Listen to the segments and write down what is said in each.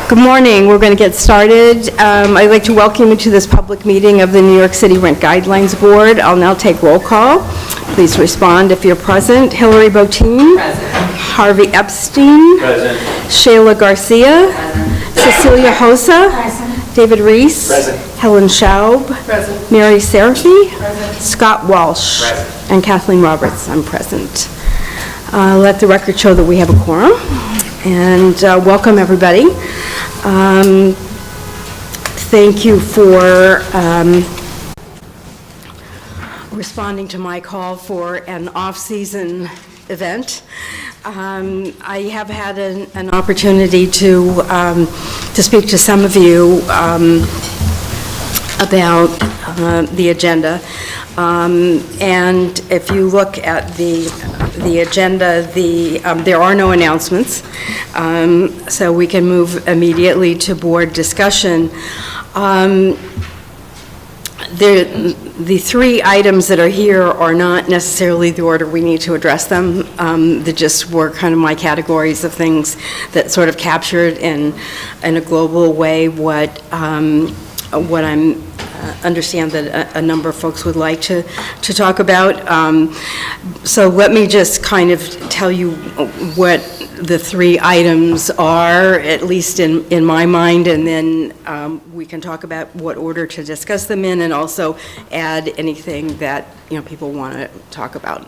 Good morning. We're going to get started. I'd like to welcome you to this public meeting of the New York City Rent Guidelines Board. I'll now take roll call. Please respond if you're present. Hillary Botine. Present. Harvey Epstein. Present. Shayla Garcia. Present. Cecilia Hosa. Present. David Reese. Present. Helen Schaub. Present. Present. Mary Seraphy. Scott Walsh. Present. And Kathleen Roberts. I'm present. Let the record show that we have a quorum. And welcome, everybody. Thank you for responding to my call for an off-season event. I have had an opportunity to speak to some of you about the agenda. And if you look at the agenda, there are no announcements, so we can move immediately to board discussion. The three items that are here are not necessarily the order we need to address them. They just were kind of my categories of things that sort of captured in a global way what I'm understand that a number of folks would like to talk about. So let me just kind of tell you what the three items are, at least in my mind, and then we can talk about what order to discuss them in, and also add anything that people want to talk about.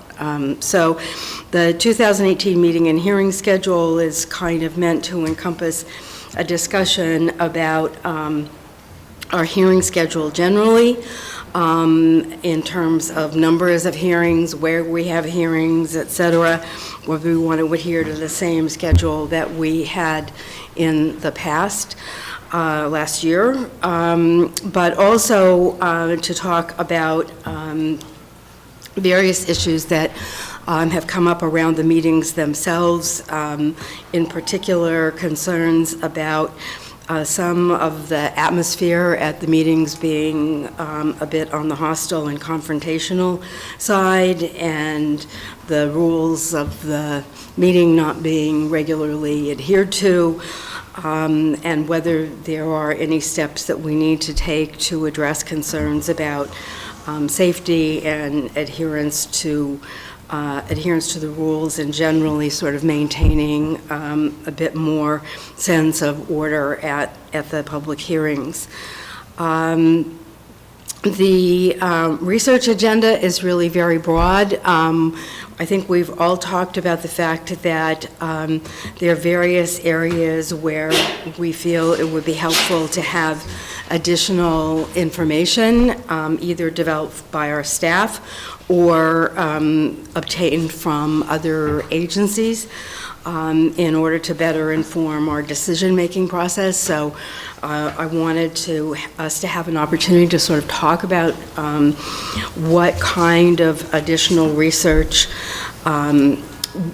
So the 2018 meeting and hearing schedule is kind of meant to encompass a discussion about our hearing schedule generally, in terms of numbers of hearings, where we have hearings, et cetera, whether we want to adhere to the same schedule that we had in the past, last year, but also to talk about various issues that have come up around the meetings themselves, in particular concerns about some of the atmosphere at the meetings being a bit on the hostile and confrontational side, and the rules of the meeting not being regularly adhered to, and whether there are any steps that we need to take to address concerns about safety and adherence to the rules, and generally sort of maintaining a bit more sense of order at the public hearings. The research agenda is really very broad. I think we've all talked about the fact that there are various areas where we feel it would be helpful to have additional information, either developed by our staff or obtained from other agencies, in order to better inform our decision-making process. So I wanted us to have an opportunity to sort of talk about what kind of additional research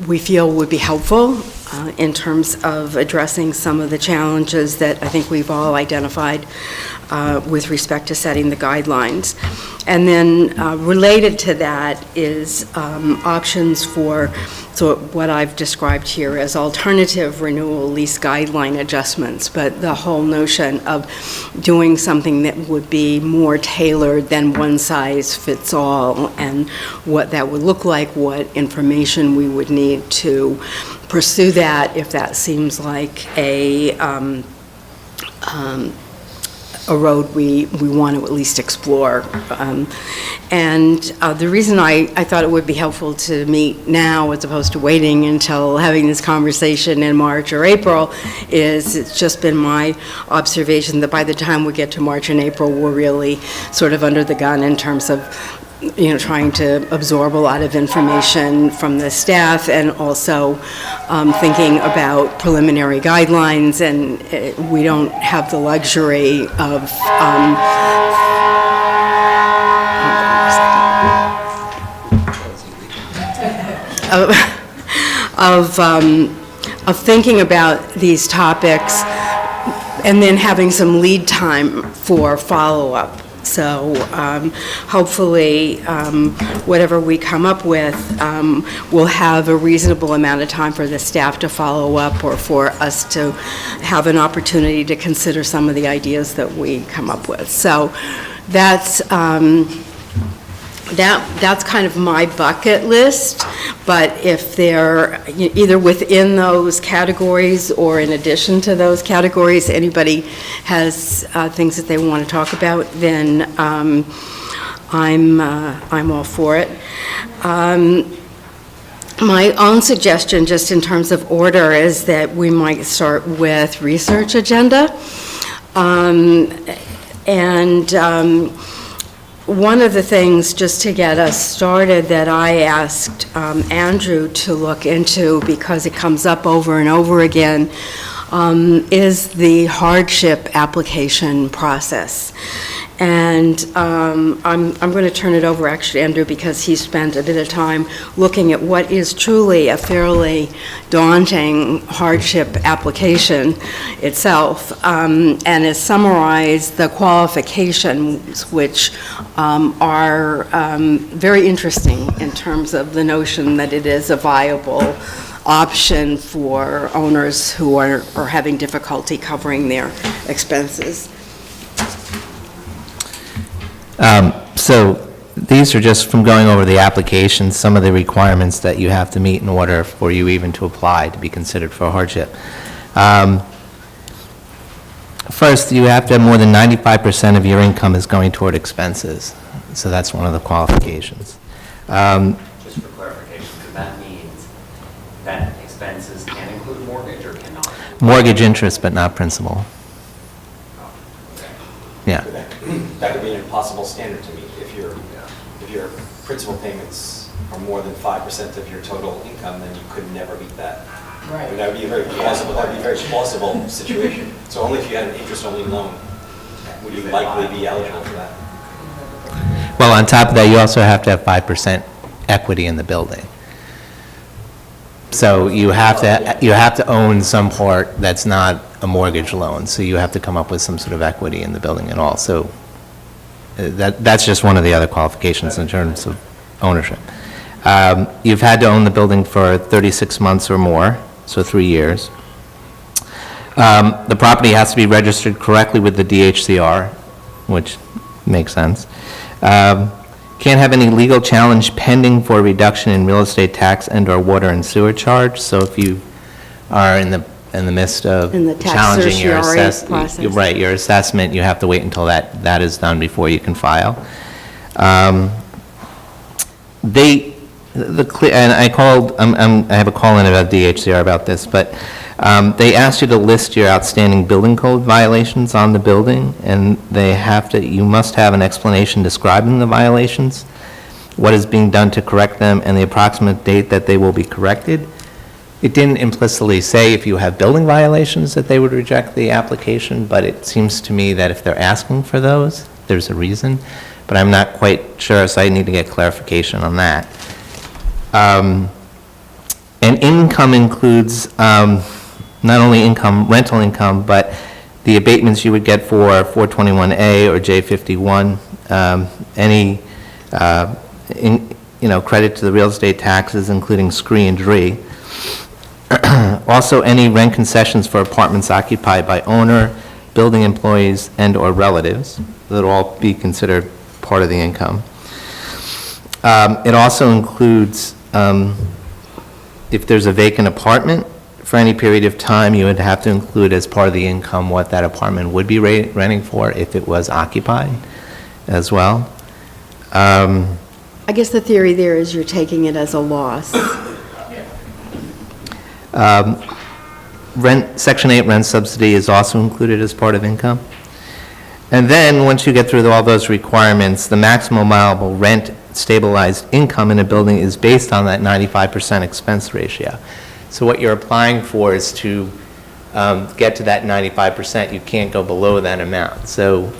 we feel would be helpful in terms of addressing some of the challenges that I think we've all identified with respect to setting the guidelines. And then related to that is options for what I've described here as alternative renewal lease guideline adjustments, but the whole notion of doing something that would be more tailored than one size fits all, and what that would look like, what information we would need to pursue that, if that seems like a road we want to at least explore. And the reason I thought it would be helpful to meet now as opposed to waiting until having this conversation in March or April is it's just been my observation that by the time we get to March and April, we're really sort of under the gun in terms of trying to absorb a lot of information from the staff, and also thinking about preliminary guidelines, and we don't have the luxury of thinking about these topics and then having some lead time for follow-up. So hopefully, whatever we come up with, we'll have a reasonable amount of time for the staff to follow up or for us to have an opportunity to consider some of the ideas that we come up with. So that's that's kind of my bucket list, but if they're either within those categories or in addition to those categories, anybody has things that they want to talk about, then I'm all for it. My own suggestion, just in terms of order, is that we might start with research agenda. One of the things, just to get us started, that I asked Andrew to look into, because it comes up over and over again, is the hardship application process. And I'm going to turn it over, actually, Andrew, because he spent a bit of time looking at what is truly a fairly daunting hardship application itself, and has summarized the qualifications, which are very interesting in terms of the notion that it is a viable option for owners who are having difficulty covering their expenses. So these are just from going over the application, some of the requirements that you have to meet in order for you even to apply to be considered for hardship. First, you have to have more than 95% of your income is going toward expenses. So that's one of the qualifications. Just for clarification, because that means that expenses can include mortgage or cannot? Mortgage interest, but not principal. Yeah. That would be an impossible standard to meet. If your principal payments are more than 5% of your total income, then you could never meet that. Right. That would be a very plausible. That would be a very plausible situation. So only if you had an interest-only loan would you likely be eligible for that. Well, on top of that, you also have to have 5% equity in the building. So you have to own some part that's not a mortgage loan. So you have to come up with some sort of equity in the building and all. So that's just one of the other qualifications in terms of ownership. You've had to own the building for 36 months or more, so 3 years. The property has to be registered correctly with the DHCR, which makes sense. Can't have any legal challenge pending for reduction in real estate tax and/or water and sewer charge. So if you are in the midst of challenging your your assessment, you have to wait until that is done before you can file. And I have a call in about DHCR about this, but they asked you to list your outstanding building code violations on the building, and you must have an explanation describing the violations, what is being done to correct them, and the approximate date that they will be corrected. It didn't implicitly say if you have building violations that they would reject the application, but it seems to me that if they're asking for those, there's a reason, but I'm not quite sure, so I need to get clarification on that. And income includes not only rental income, but the abatements you would get for 421A or J51, any credit to the real estate taxes, including scree and dree. Also, any rent concessions for apartments occupied by owner, building employees, and/or relatives. That'll all be considered part of the income. It also includes, if there's a vacant apartment, for any period of time, you would have to include as part of the income what that apartment would be renting for if it was occupied as well. I guess the theory there is you're taking it as a loss. Section 8 rent subsidy is also included as part of income. And then, once you get through all those requirements, the maximum allowable rent stabilized income in a building is based on that 95% expense ratio. So what you're applying for is to get to that 95%. You can't go below that amount. So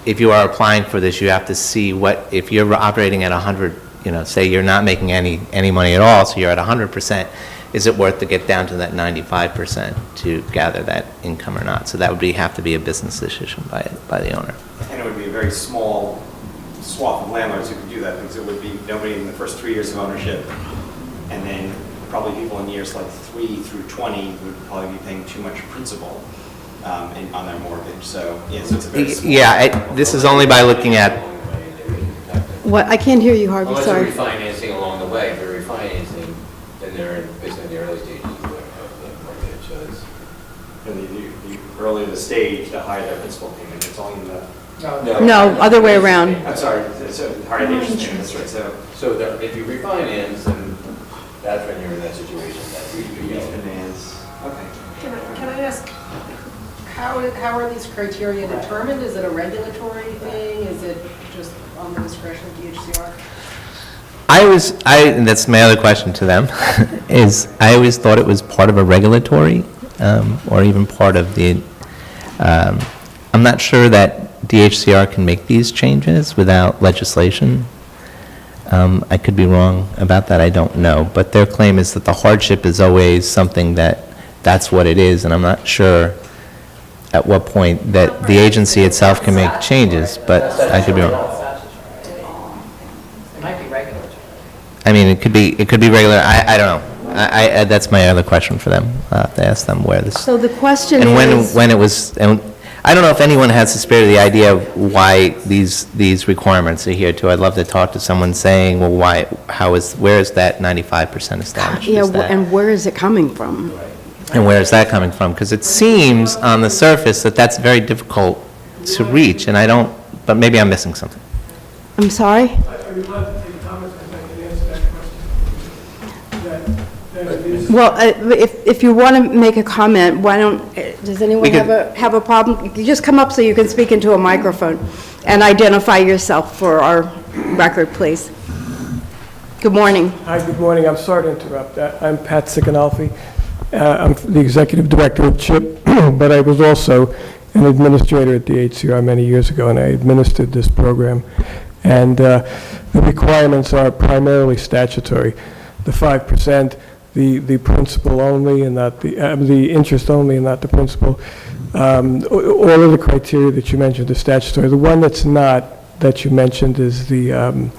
if you are applying for this, you have to see if you're operating at 100, say you're not making any money at all, so you're at 100%, is it worth to get down to that 95% to gather that income or not? So that would have to be a business decision by the owner. And it would be a very small swath of landlords who could do that, because it would be nobody in the first 3 years of ownership, and then probably people in years like 3 through 20 would probably be paying too much principal on their mortgage. So, yeah, so it's a very small. Yeah, this is only by looking at, What, I can't hear you, Harvey, Unless sorry. they're refinancing along the way, if they're refinancing, then they're basically in the early stages of the mortgage, so it's. The earlier the stage, the higher their principal payment. It's only in the. No, other way around. I'm sorry, so the higher the interest payment, that's right, so. So if you refinance, then that's when you're in that situation, that's Refinance, okay. Can I ask, how are these criteria determined? Is it a regulatory thing? Is it just on the discretion of DHCR? and that's my other question to them, is I always thought it was part of a regulatory, or even part of the, I'm not sure that DHCR can make these changes without legislation. I could be wrong about that, I don't know. But their claim is that the hardship is always something that's what it is, and I'm not sure at what point that the agency itself can make changes, but I could be wrong. It might be regulatory. I mean, it could be regular, I don't know. That's my other question for them. I'll have to ask them where this. So the question And is... when it was, and I don't know if anyone has the spirit of the idea of why these requirements are here too. I'd love to talk to someone saying, well, where is that 95% established? Yeah, Is that- and where is it coming from? And where is that coming from? Because it seems on the surface that that's very difficult to reach, and I don't, but maybe I'm missing something. I'm sorry? I would love to take comments if I can answer that question. That it is. Well, if you want to make a comment, why don't, does anyone We could- have a problem? You just come up so you can speak into a microphone and identify yourself for our record, please. Good morning. Hi, good morning. I'm sorry to interrupt. I'm Pat Sicanolfi. I'm the executive director of CHIP, but I was also an administrator at the HCR many years ago, and I administered this program. And the requirements are primarily statutory. The 5%, the principal only, and not the interest only, and not the principal. All of the criteria that you mentioned are statutory. The one that's not, that you mentioned, is the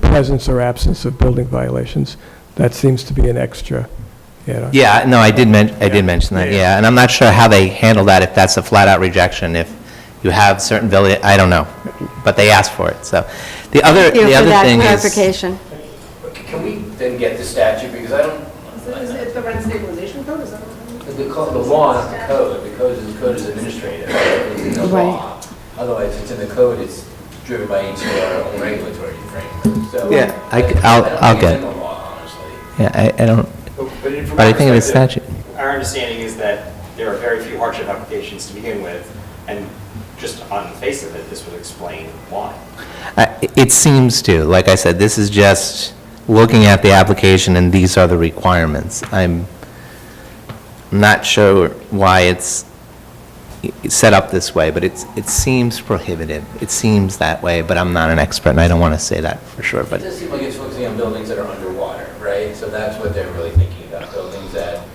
presence or absence of building violations. That seems to be an extra. Yeah, no, I did mention that, yeah, and I'm not sure how they handle that, if that's a flat-out rejection, if you have certain village, I don't know, but they asked for it, so. The other Thank you for thing that is. clarification. Can we then get the statute, because I don't, Is it the rent stabilization code? Is that what it is? the law is the code, the code is administrative, it's the law. Otherwise, it's in the code, it's driven by HCR own regulatory framework, so. Yeah, I'll I don't think get it's in it. the law, honestly. Yeah, I don't, From but I our think it is perspective, statute. Our understanding is that there are very few hardship applications to begin with, and just on the face of it, this would explain why. It seems to, like I said, this is just looking at the application and these are the requirements. I'm not sure why it's set up this way, but it seems prohibitive. It seems that way, but I'm not an expert and I don't want to say that for sure, It but. does seem like it's focusing on buildings that are underwater, right? So that's what they're really thinking about, buildings that,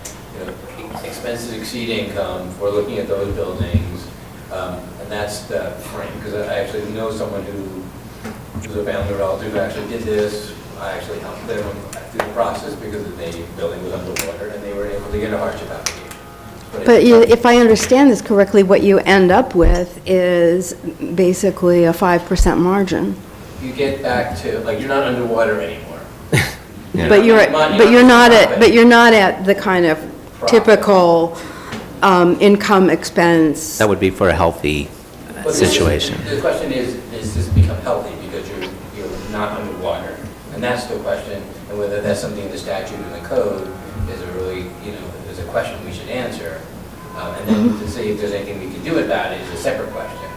expenses exceed income. We're looking at those buildings, and that's the frame. Because I actually know someone who's a family relative who actually did this. I actually helped them through the process because the building was underwater, and they were able to get a hardship application. But if I understand this correctly, what you end up with is basically a 5% margin. You get back to, like, you're not underwater anymore. But you're not at the kind of typical income expense. That would be for a healthy situation. The question is, does this become healthy because you're not underwater? And that's the question, and whether that's something in the statute and the code is a really, is a question we should answer. And then to see if there's anything we can do about it is a separate question,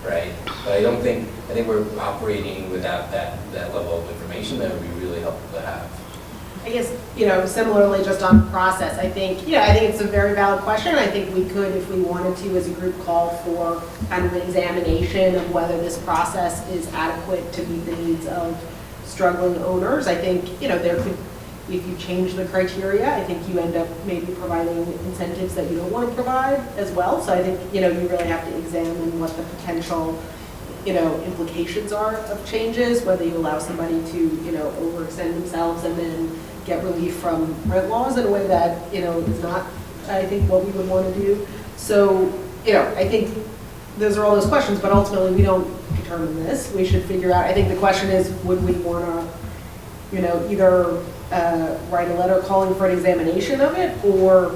right? But I think we're operating without that level of information that would be really helpful to have. I guess, similarly, just on process, I think it's a very valid question. I think we could, if we wanted to, as a group, call for kind of an examination of whether this process is adequate to meet the needs of struggling owners. I think, there could if you change the criteria, I think you end up maybe providing incentives that you don't want to provide as well. So I think, you really have to examine what the potential, implications are of changes, whether you allow somebody to, overextend themselves and then get relief from rent laws in a way that, is not, I think, what we would want to do. So, I think those are all those questions, but ultimately we don't determine this. We should figure out, I think the question is, would we want to, either write a letter calling for an examination of it or,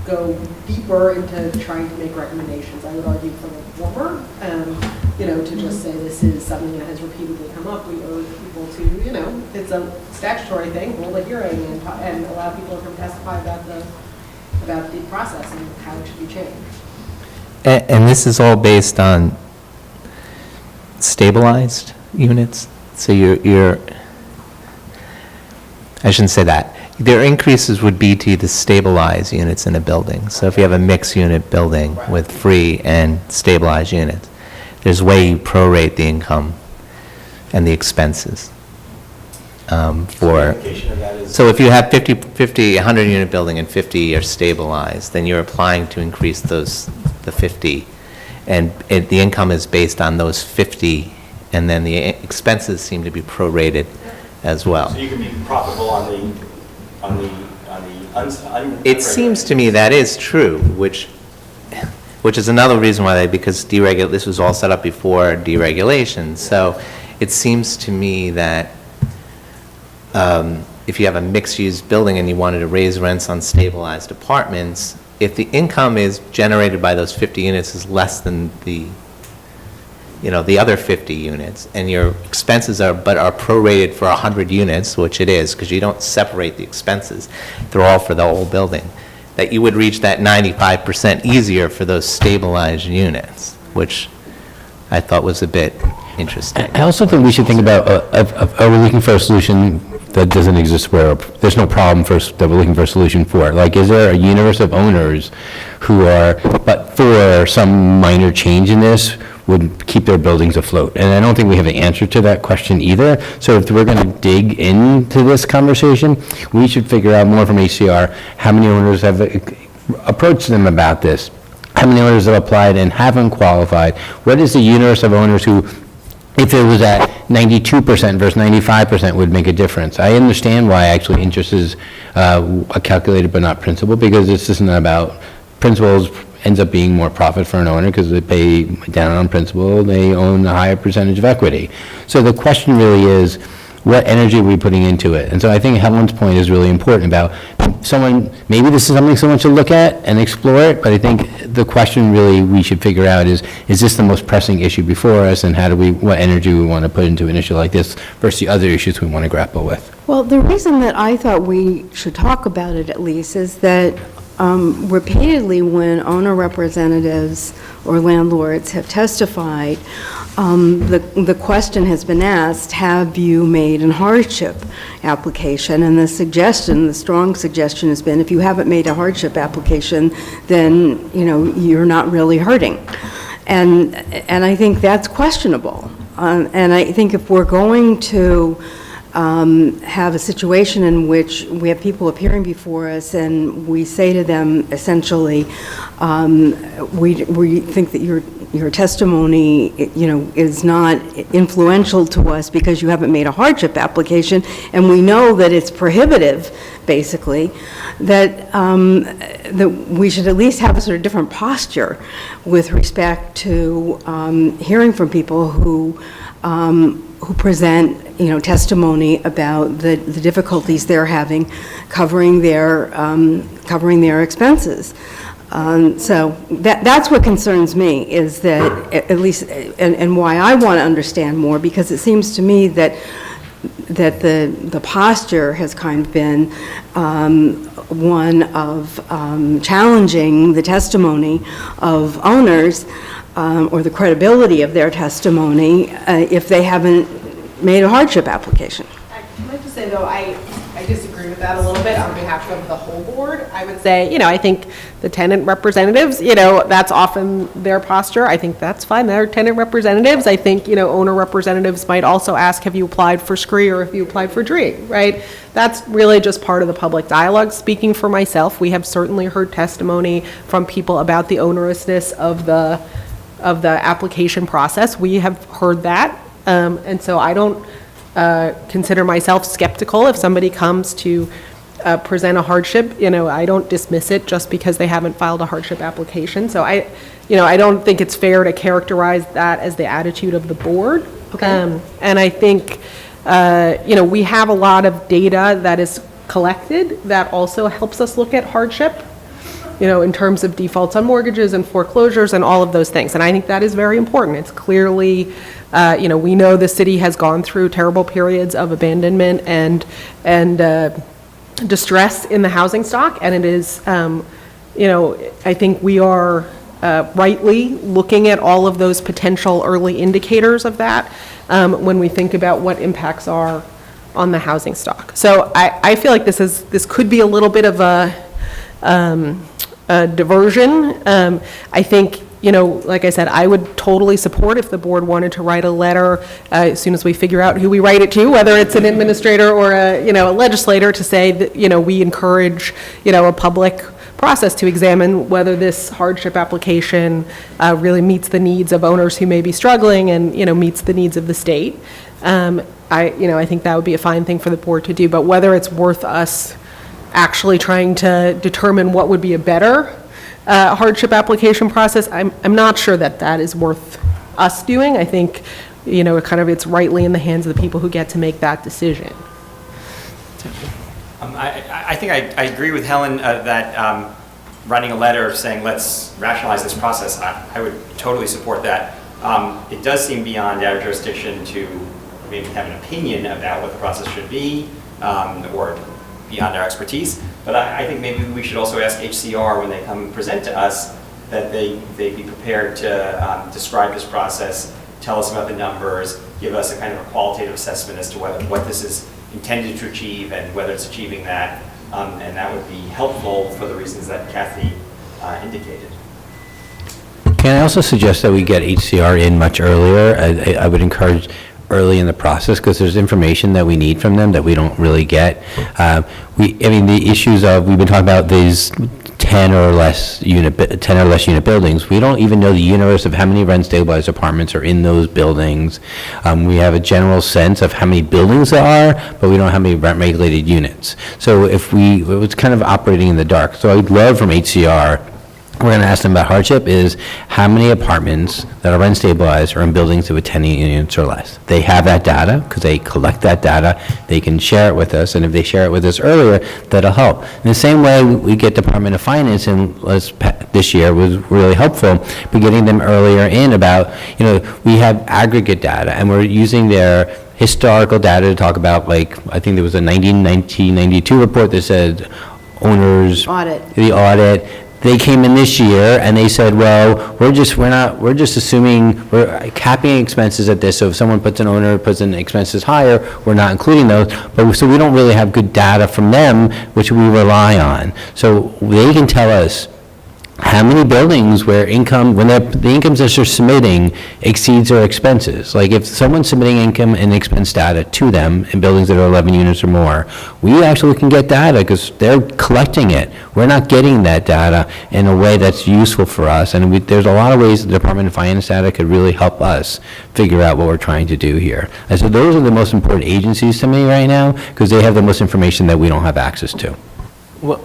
go deeper into trying to make recommendations. I would argue for the former, to just say this is something that has repeatedly come up. We urge people to, it's a statutory thing, hold a hearing and allow people to come testify about the process and how it should be changed. And this is all based on stabilized units? So you're, I shouldn't say that. Their increases would be to the stabilized units in a building. So if you have a mixed unit building with free and stabilized units, there's a way you prorate the income and the expenses for. So if you have 100 unit building and 50 are stabilized, then you're applying to increase the 50. And the income is based on those 50, and then the expenses seem to be prorated as well. So you can be profitable on the It seems to me that is true, which is another reason why because this was all set up before deregulation. So it seems to me that if you have a mixed-use building and you wanted to raise rents on stabilized apartments, if the income is generated by those 50 units is less than the other 50 units, and your expenses are prorated for 100 units, which it is, because you don't separate the expenses, they're all for the whole building, that you would reach that 95% easier for those stabilized units, which I thought was a bit interesting. I also think we should think about, are we looking for a solution that doesn't exist where there's no problem that we're looking for a solution for? Like, is there a universe of owners who are, but for some minor change in this, would keep their buildings afloat? And I don't think we have the answer to that question either. So if we're going to dig into this conversation, we should figure out more from HCR, how many owners have approached them about this? How many owners have applied and haven't qualified? What is the universe of owners who, if it was at 92% versus 95%, would make a difference? I understand why actually interest is calculated but not principal, because this isn't about principals. Ends up being more profit for an owner because they pay down on principal, they own a higher percentage of equity. So the question really is, what energy are we putting into it? And so I think Helen's point is really important about maybe this is something someone should look at and explore it, but I think the question really we should figure out is this the most pressing issue before us, and what energy we want to put into an issue like this versus the other issues we want to grapple with? Well, the reason that I thought we should talk about it at least is that repeatedly when owner representatives or landlords have testified, the question has been asked, have you made a hardship application? And the strong suggestion has been, if you haven't made a hardship application, then, you're not really hurting. And I think that's questionable. And I think if we're going to have a situation in which we have people appearing before us and we say to them essentially, we think that your testimony, is not influential to us because you haven't made a hardship application, and we know that it's prohibitive, basically, that we should at least have a sort of different posture with respect to hearing from people who present, testimony about the difficulties they're having covering their expenses. So that's what concerns me, is that at least, and why I want to understand more, because it seems to me that the posture has kind of been one of challenging the testimony of owners or the credibility of their testimony if they haven't made a hardship application. I'd like to say, though, I disagree with that a little bit on behalf of the whole board. I would say, I think the tenant representatives, that's often their posture. I think that's fine. They're tenant representatives. I think, owner representatives might also ask, have you applied for SCREE or have you applied for DREE, right? That's really just part of the public dialogue. Speaking for myself, we have certainly heard testimony from people about the onerousness of the application process. We have heard that. And so I don't consider myself skeptical if somebody comes to present a hardship. I don't dismiss it just because they haven't filed a hardship application. So I don't think it's fair to characterize that as the attitude of the board. Okay. And I think, we have a lot of data that is collected that also helps us look at hardship, in terms of defaults on mortgages and foreclosures and all of those things. And I think that is very important. It's clearly, we know the city has gone through terrible periods of abandonment and distress in the housing stock. And it is, I think we are rightly looking at all of those potential early indicators of that when we think about what impacts are on the housing stock. So I feel like this could be a little bit of a diversion. I think, like I said, I would totally support if the board wanted to write a letter as soon as we figure out who we write it to, whether it's an administrator or a legislator, to say that, we encourage, a public process to examine whether this hardship application really meets the needs of owners who may be struggling and, meets the needs of the state. I think that would be a fine thing for the board to do, but whether it's worth us actually trying to determine what would be a better hardship application process, I'm not sure that is worth us doing. I think, it's rightly in the hands of the people who get to make that decision. I think I agree with Helen that writing a letter saying, let's rationalize this process, I would totally support that. It does seem beyond our jurisdiction to maybe have an opinion about what the process should be, or beyond our expertise. But I think maybe we should also ask HCR when they come present to us that they be prepared to describe this process, tell us about the numbers, give us a kind of a qualitative assessment as to what this is intended to achieve and whether it's achieving that. And that would be helpful for the reasons that Kathy indicated. Can I also suggest that we get HCR in much earlier? I would encourage early in the process, because there's information that we need from them that we don't really get. The issues of, we've been talking about these 10 or less unit buildings. We don't even know the universe of how many rent-stabilized apartments are in those buildings. We have a general sense of how many buildings there are, but we don't have many rent-regulated units. So it's kind of operating in the dark. So I'd love from HCR, we're going to ask them about hardship, is how many apartments that are rent stabilized are in buildings with 10 units or less. They have that data because they collect that data. They can share it with us, and if they share it with us earlier, that'll help. In the same way, we get Department of Finance, and this year was really helpful, but getting them earlier in about, we have aggregate data, and we're using their historical data to talk about, I think there was a 1992 report that said owners. The audit. They came in this year and they said, well, we're just assuming, we're capping expenses at this, so if someone puts in expenses higher, we're not including those, so we don't really have good data from them, which we rely on. So they can tell us how many buildings where the incomes that they're submitting exceeds their expenses. Like if someone's submitting income and expense data to them in buildings that are 11 units or more, we actually can get data because they're collecting it. We're not getting that data in a way that's useful for us. And there's a lot of ways the Department of Finance data could really help us figure out what we're trying to do here. And so those are the most important agencies to me right now because they have the most information that we don't have access to. Well,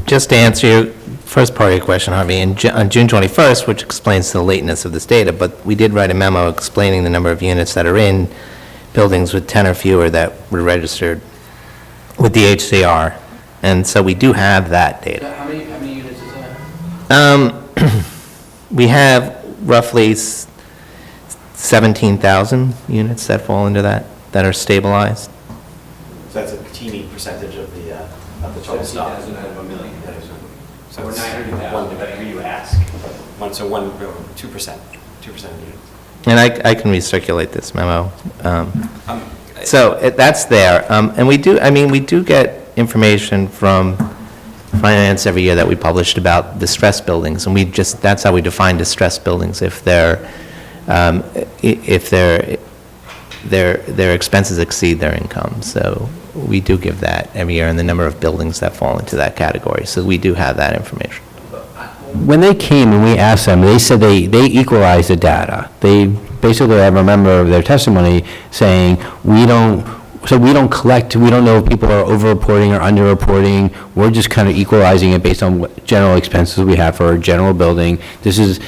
just to answer your first part of your question, Harvey, on June 21st, which explains the lateness of this data, but we did write a memo explaining the number of units that are in buildings with 10 or fewer that were registered with the HCR, and so we do have that data. How many units is that? We have roughly 17,000 units that fall into that are stabilized. So that's a teeny percentage of the total stock. 17,000 out of 1 million. So Or it's 900,000. one, depending who you ask. 2%. 2% of units. And I can recirculate this memo. So that's there. And we do get information from finance every year that we published about distressed buildings, and that's how we define distressed buildings, if their expenses exceed their income. So we do give that every year, and the number of buildings that fall into that category. So we do have that information. When they came and we asked them, they said they equalized the data. They basically, I remember their testimony saying, we don't collect, we don't know if people are over-reporting or under-reporting. We're just kind of equalizing it based on what general expenses we have for a general building. This is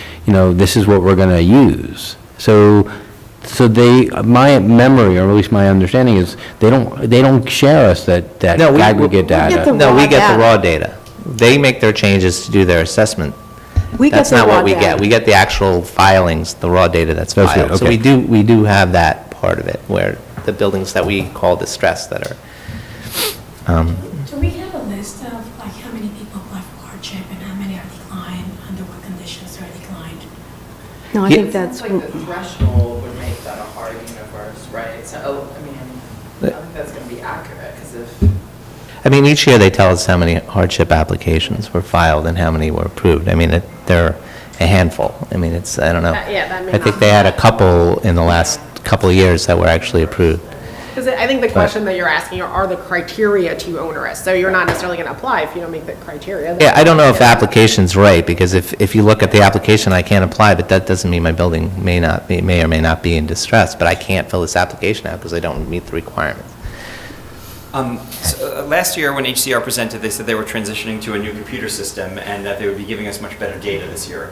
what we're going to use. So my memory, or at least my understanding is, they don't share us that aggregate data. No, we get the raw data. They make their changes to do their assessment. That's not what we get. We get the actual filings, the raw data that's filed. So okay. we do have that part of it, where the buildings that we call distressed that are. Do we have a list of like how many people apply for hardship and how many are declined, under what conditions they're declined? No, I think that's, Like the threshold would make that a hard universe, right? So, I mean, I think that's going to be accurate, because if, I mean, each year they tell us how many hardship applications were filed and how many were approved. I mean, they're a handful. I mean, I don't know. That may I think not they had a couple in the last couple of years that were actually approved. Because I think the question that you're asking are the criteria too onerous? So you're not necessarily going to apply if you don't meet the criteria. Yeah, I don't know if application's right, because if you look at the application, I can't apply, but that doesn't mean my building may or may not be in distress, but I can't fill this application out because I don't meet the requirements. Last year, when HCR presented, they said they were transitioning to a new computer system and that they would be giving us much better data this year.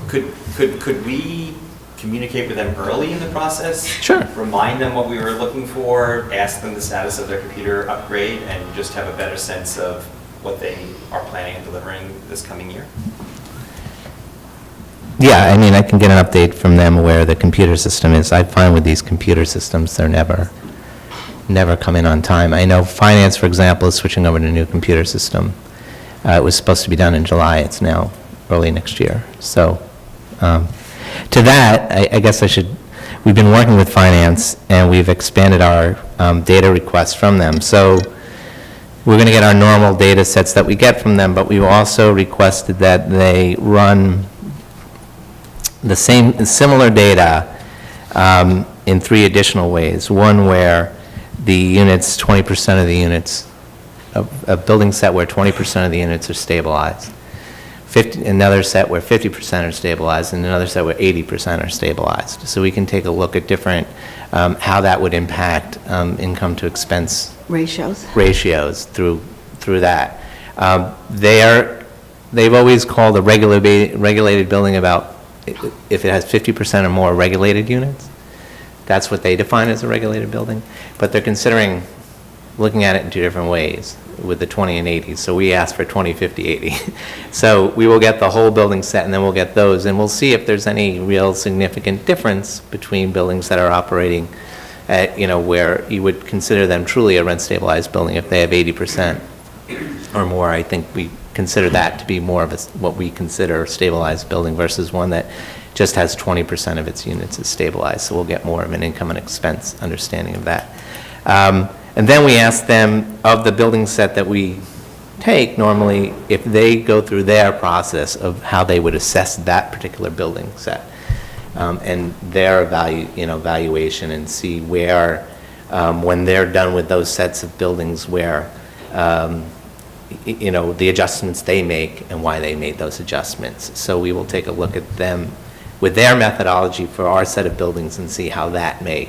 Could we communicate with them early in the process? Sure. Remind them what we were looking for, ask them the status of their computer upgrade, and just have a better sense of what they are planning on delivering this coming year? Yeah, I mean, I can get an update from them where the computer system is. I find with these computer systems, they're never come in on time. I know finance, for example, is switching over to a new computer system. It was supposed to be done in July. It's now early next year. So to that, I guess we've been working with finance, and we've expanded our data requests from them. So we're going to get our normal data sets that we get from them, but we've also requested that they run the similar data in 3 additional ways. One where the units, 20% of the units, a building set where 20% of the units are stabilized. Another set where 50% are stabilized, and another set where 80% are stabilized. So we can take a look at different, how that would impact income to expense ratios through that. They've always called a regulated building about if it has 50% or more regulated units. That's what they define as a regulated building. But they're considering looking at it in 2 different ways with the 20 and 80. So we asked for 20, 50, 80. So we will get the whole building set, and then we'll get those, and we'll see if there's any real significant difference between buildings that are operating at, where you would consider them truly a rent-stabilized building. If they have 80% or more, I think we consider that to be more of what we consider a stabilized building versus one that just has 20% of its units is stabilized. So we'll get more of an income and expense understanding of that. And then we ask them, of the building set that we take normally, if they go through their process of how they would assess that particular building set and their valuation, and see where, when they're done with those sets of buildings, where the adjustments they make and why they made those adjustments. So we will take a look at them with their methodology for our set of buildings and see how that may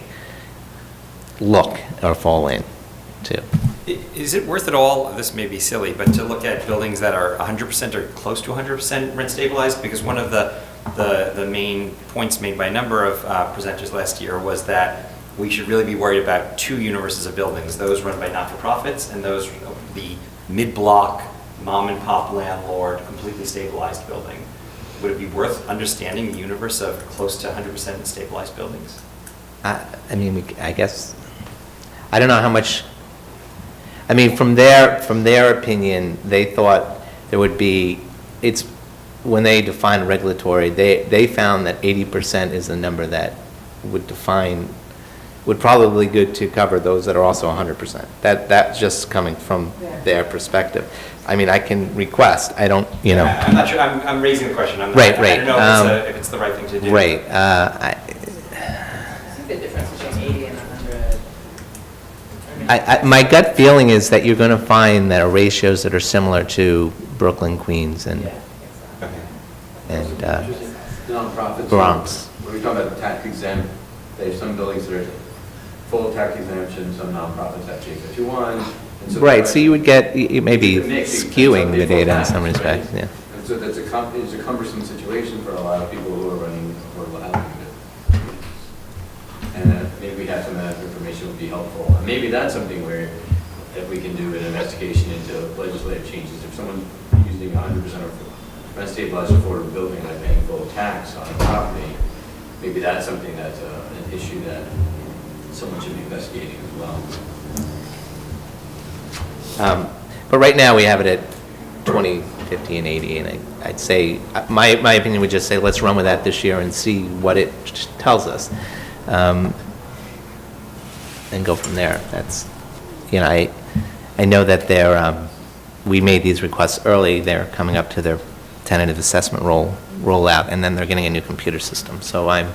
look or fall in too. Is it worth it all, this may be silly, but to look at buildings that are 100% or close to 100% rent stabilized? Because one of the main points made by a number of presenters last year was that we should really be worried about 2 universes of buildings, those run by not-for-profits and those the mid-block, mom-and-pop landlord, completely stabilized building. Would it be worth understanding the universe of close to 100% stabilized buildings? I guess, I don't know how much, from their opinion, they thought there would be, when they define regulatory, they found that 80% is the number that would define would probably be good to cover those that are also 100%. That's just coming from their perspective. I mean, I can request, I don't, you know. I'm not sure, I'm raising the question. I'm not- Right, I don't know right. if it's the right thing to do. Right. I think the difference between 80 and 100. My gut feeling is that you're going to find that are ratios that are similar to Brooklyn, Queens, and Yeah, exactly. and Nonprofits. Bronx. When we talk about tax exempt, they have some buildings that are full tax exemption, some nonprofits have J51. and so- Right, so you would get, you may be It's a mix. skewing the Some people data in tax, some right? respects, yeah. And so that's it's a cumbersome situation for a lot of people who are running affordable housing. And maybe we have some of that information would be helpful. And maybe that's something where, if we can do an investigation into legislative changes, if someone's using 100% of rent stabilized affordable building and they're paying full tax on a property, maybe that's something that's an issue that someone should be investigating as well. But right now, we have it at 20, 50, and 80, and I'd say, my opinion would just say, let's run with that this year and see what it tells us. And go from there. That's, you know, I know that we made these requests early, they're coming up to their tentative assessment rollout, and then they're getting a new computer system. So I'm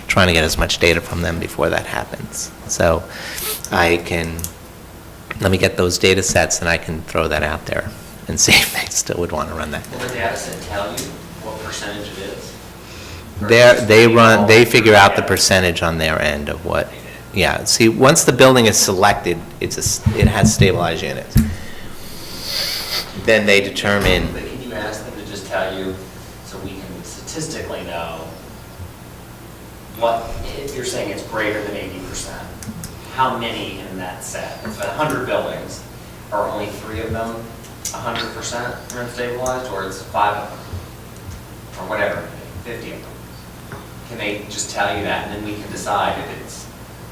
trying to get as much data from them before that happens. So let me get those data sets and I can throw that out there and see if they still would want to run that. Will the data set tell you what percentage it is? Or is it They figure out the percentage on their end of what, yeah. See, once the building is selected, it has stabilized units. Then they determine. But can you ask them to just tell you, so we can statistically know what, if you're saying it's greater than 80%, how many in that set? If 100 buildings, are only 3 of them 100% rent stabilized, or it's 5 of them? Or whatever, 50 of them? Can they just tell you that, and then we can decide if it's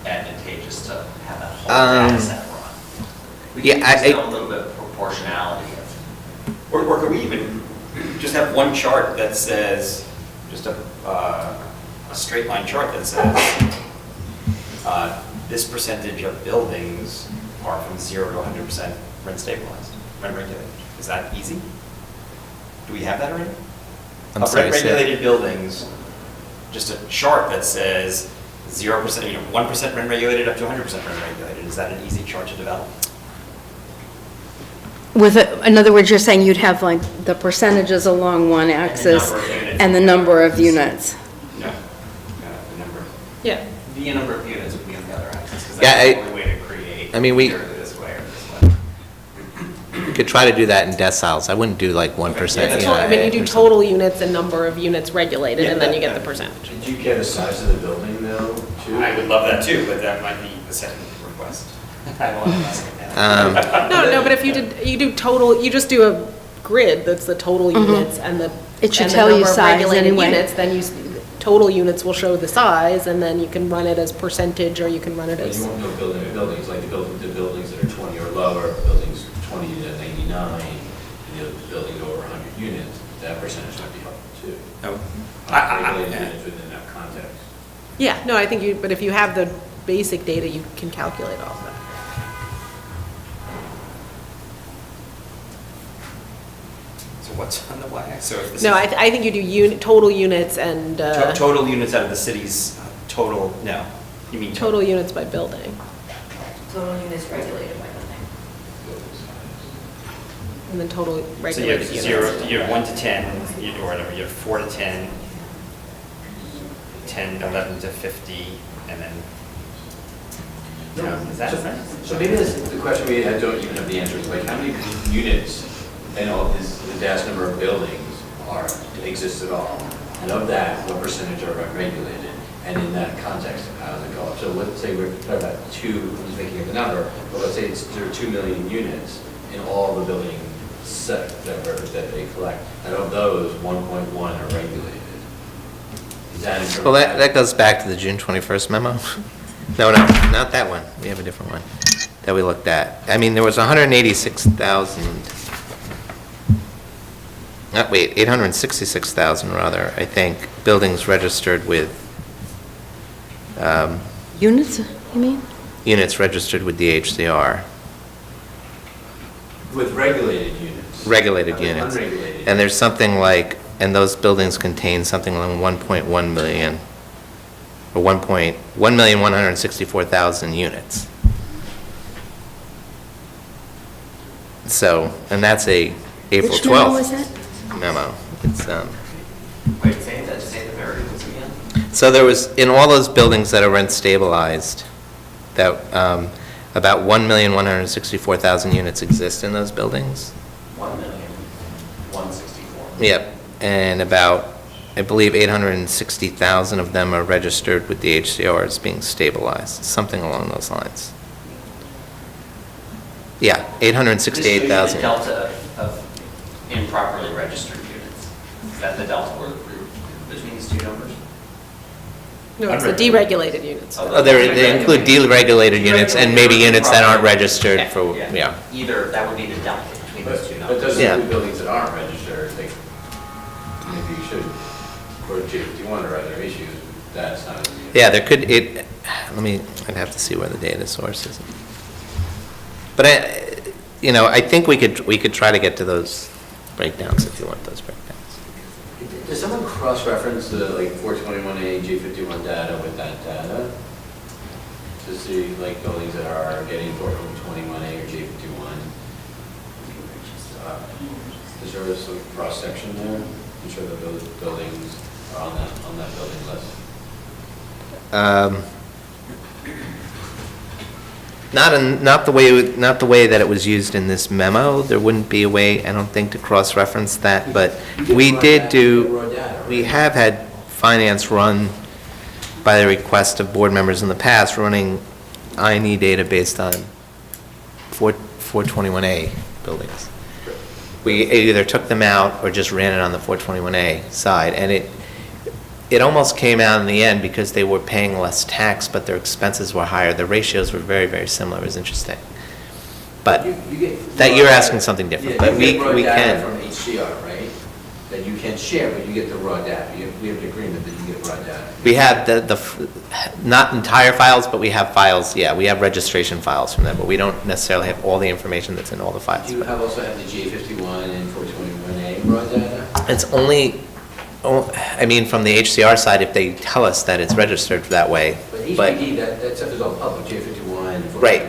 advantageous to have that whole data set run? We can just know a little bit of proportionality of. Or could we even just have one chart that says, just a straight line chart that says, this percentage of buildings are from 0 to 100% rent stabilized, rent regulated. Is that easy? Do we have that already? I'm sorry, Rent regulated buildings, just a chart that says 0%, 1% rent regulated up to 100% rent regulated. Is that an easy chart to develop? In other words, you're saying you'd have like the percentages along one axis and the number of units. No. The number. Yeah. The number of units would be on the other axis, because Yeah, that's the only way to create. I mean, we- either this way or this way. You could try to do that in deciles. I wouldn't do like 1%. Yeah, that's I mean, you do or total units and number of units regulated, and then you get the Yeah. percentage. Did you get a size of the building though, too? I would love that too, but that might be the second request. I don't want to ask it now. No, but if you do total, you just do a grid that's the total units and the. It should and the tell you number of size regulated anyway. units, then total units will show the size, and then you can run it as percentage, or you can run it But as. you won't know building by buildings, like the buildings that are 20 or lower, buildings 20 to 99, and the buildings over 100 units, that percentage might be helpful too. No. Regulated units within that context. Yeah, no, I think but if you have the basic data, you can calculate all of that. So what's on the y-axis? So if this No, is I think you do total units and, total units out of the city's total, no. You mean total units by building, Total units regulated by building. and then total So you have regulated units. 0, you have 1 to 10, or whatever, you have 4 to 10, 10, 11 to 50, and then, is that fair? So maybe that's the question we don't even have the answer is, like, how many units and all this, the vast number of buildings exist at all? And of that, what percentage are regulated? And in that context, how does it go up? So let's say we're talking about I'm just making up the number, but let's say there are 2 million units in all the building set that they collect. And of those, 1.1 are regulated. Is that Well, that goes back to the June 21st memo. No, not that one. We have a different one that we looked at. I mean, there was 186,000, 866,000 rather, I think, buildings registered with, Units? you mean? units registered with the HCR, With regulated units. regulated Not with units. Unregulated. And there's something like, and those buildings contain something like 1.1 million, or 1,164,000 units. So, and that's a April 12th. Which memo is that? Memo. It's, Wait, say the variables again? so there was, in all those buildings that are rent stabilized, that, about 1,164,000 units exist in those buildings. 1,164,000. Yep, and about, I believe, 860,000 of them are registered with the HCR as being stabilized, something along those lines. Yeah, This 868,000. shows you the delta of improperly registered units. Is that the delta between these two numbers? No, it's the deregulated units. Oh, they include deregulated units and maybe units that aren't registered for, yeah. Either, that would be the delta between those two But numbers. those Yeah. are buildings that aren't registered, like, maybe you should, or J51 or other issues, that's not. Yeah, there could, I'd have to see where the data source is. But I think we could try to get to those breakdowns if you want those breakdowns. Does someone cross-reference the, like, 421A, J51 data with that data? To see, like, buildings that are getting 421A or J51? Is there some cross-section there? I'm sure that those buildings are on that building list. Not the way that it was used in this memo. There wouldn't be a way, I don't think, to cross-reference that, but we have had finance run by the request of board members in the past, running I&E data based on 421A buildings. We either took them out or just ran it on the 421A side, and it almost came out in the end because they were paying less tax, but their expenses were higher. The ratios were very, very similar. It was interesting. But that you're asking something different, but we raw data can. from HCR, right? That you can share, but you get the raw data. We have an agreement that you get raw data. We have not entire files, but we have files, yeah, we have registration files from them, but we don't necessarily have all the information that's in all the files. Do you also have the J51 and 421A raw data? It's only, from the HCR side, if they tell us that it's registered that way. But But, HPD, that stuff is all public, J51 and 421A. right,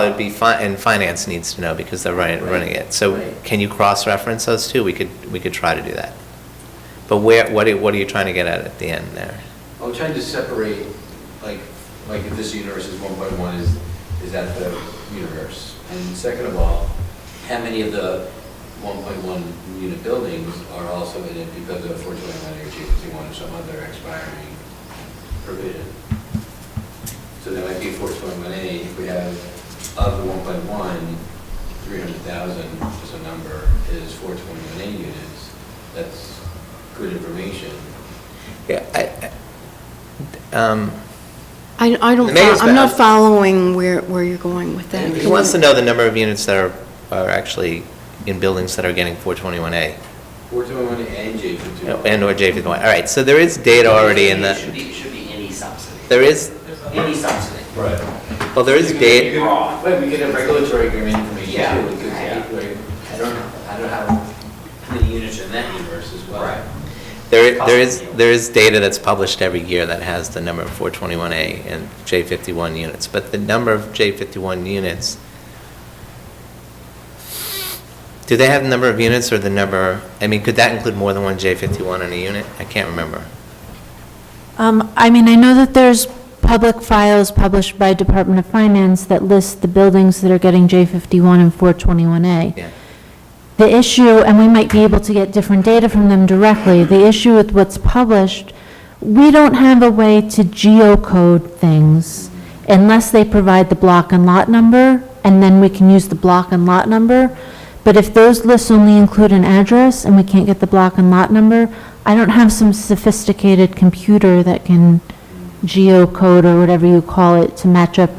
it'd be and finance needs to know because they're running it. So Right. can you cross-reference those two? We could try to do that. But what are you trying to get at the end there? I'm trying to separate, like if this universe is 1.1, is that the universe? And second of all, how many of the 1.1 unit buildings are also in it because of 421 or J51 or some other expiring provision? So there might be 421A, if we have, of the 1.1, 300,000, just a number, is 421A units. That's good information. Yeah, I'm not following where you're going with that. He wants to know the number of units that are actually in buildings that are getting 421A. 421 and J51. And/or J51. All right, so there is data already in It the, should be any subsidy. there is, Any subsidy. Right. well, there is data, Raw. Wait, we get a regulatory agreement information Yeah. too. Because I don't know how many units are in that universe as well. Right. there is data that's published every year that has the number of 421A and J51 units, but the number of J51 units, do they have the number of units or the number, could that include more than one J51 in a unit? I can't remember. I know that there's public files published by Department of Finance that list the buildings that are getting J51 and 421A. Yeah. The issue, and we might be able to get different data from them directly, the issue with what's published, we don't have a way to geocode things unless they provide the block and lot number, and then we can use the block and lot number. But if those lists only include an address and we can't get the block and lot number, I don't have some sophisticated computer that can geocode or whatever you call it to match up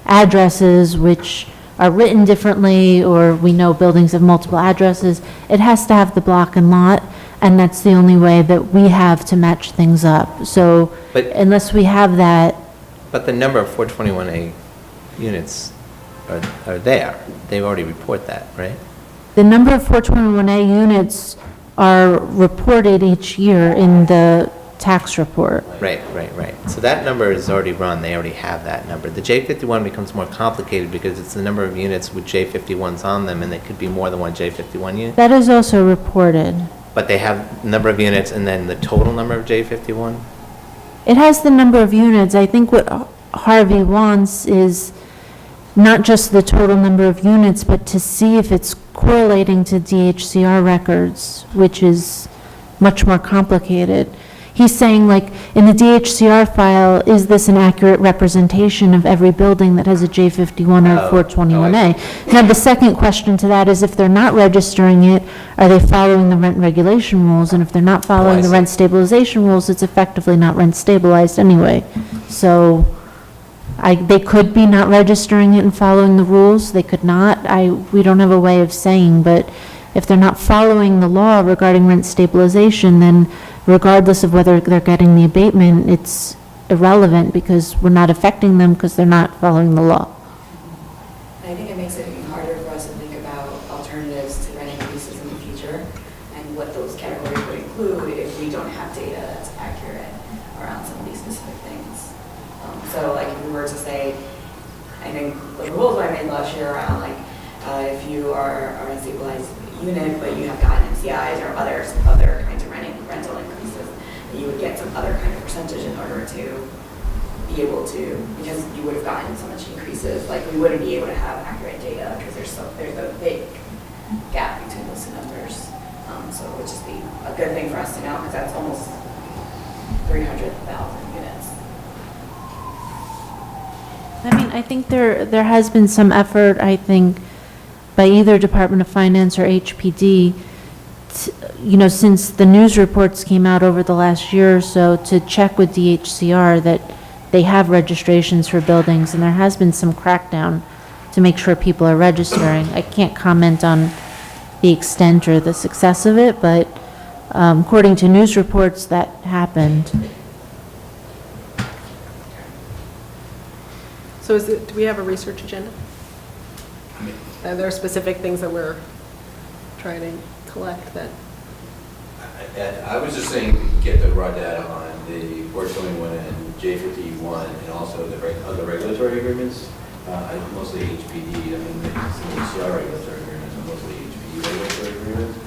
addresses which are written differently, or we know buildings have multiple addresses. It has to have the block and lot, and that's the only way that we have to match things up. So But- unless we have that, But the number of 421A units are there. They already report that, right? The number of 421A units are reported each year in the tax report. Right. So that number is already run, they already have that number. The J51 becomes more complicated because it's the number of units with J51s on them, and there could be more than one J51 unit. That is also reported. But they have number of units and then the total number of J51? It has the number of units. I think what Harvey wants is not just the total number of units, but to see if it's correlating to DHCR records, which is much more complicated. He's saying, like, in the DHCR file, is this an accurate representation of every building that has a J51 or 421A? Now, the second question to that is, if they're not registering it, are they following the rent regulation rules? And if they're not following the rent stabilization rules, it's effectively not rent stabilized anyway. So they could be not registering it and following the rules, they could not. We don't have a way of saying, but if they're not following the law regarding rent stabilization, then regardless of whether they're getting the abatement, it's irrelevant because we're not affecting them because they're not following the law. I think it makes it even harder for us to think about alternatives to rent increases in the future and what those categories would include if we don't have data that's accurate around some of these specific things. So like if we were to say, I think the rules I made last year around like if you are a stabilized unit but you have gotten MCIs or other kinds of rental increases, that you would get some other kind of percentage in order to be able to, because you would have gotten so much increases, like we wouldn't be able to have accurate data because there's a big gap between those two numbers. So it would just be a good thing for us to know because that's almost 300,000 units. I mean, I think there has been some effort, I think, by either Department of Finance or HPD, since the news reports came out over the last year or so, to check with DHCR that they have registrations for buildings, and there has been some crackdown to make sure people are registering. I can't comment on the extent or the success of it, but according to news reports, that happened. So do we have a research agenda? Are there specific things that we're trying to collect that? I was just saying, get the raw data on the 421 and J51 and also the other regulatory agreements, mostly HPD, I mean, some HCR regulatory agreements, but mostly HPD regulatory agreements.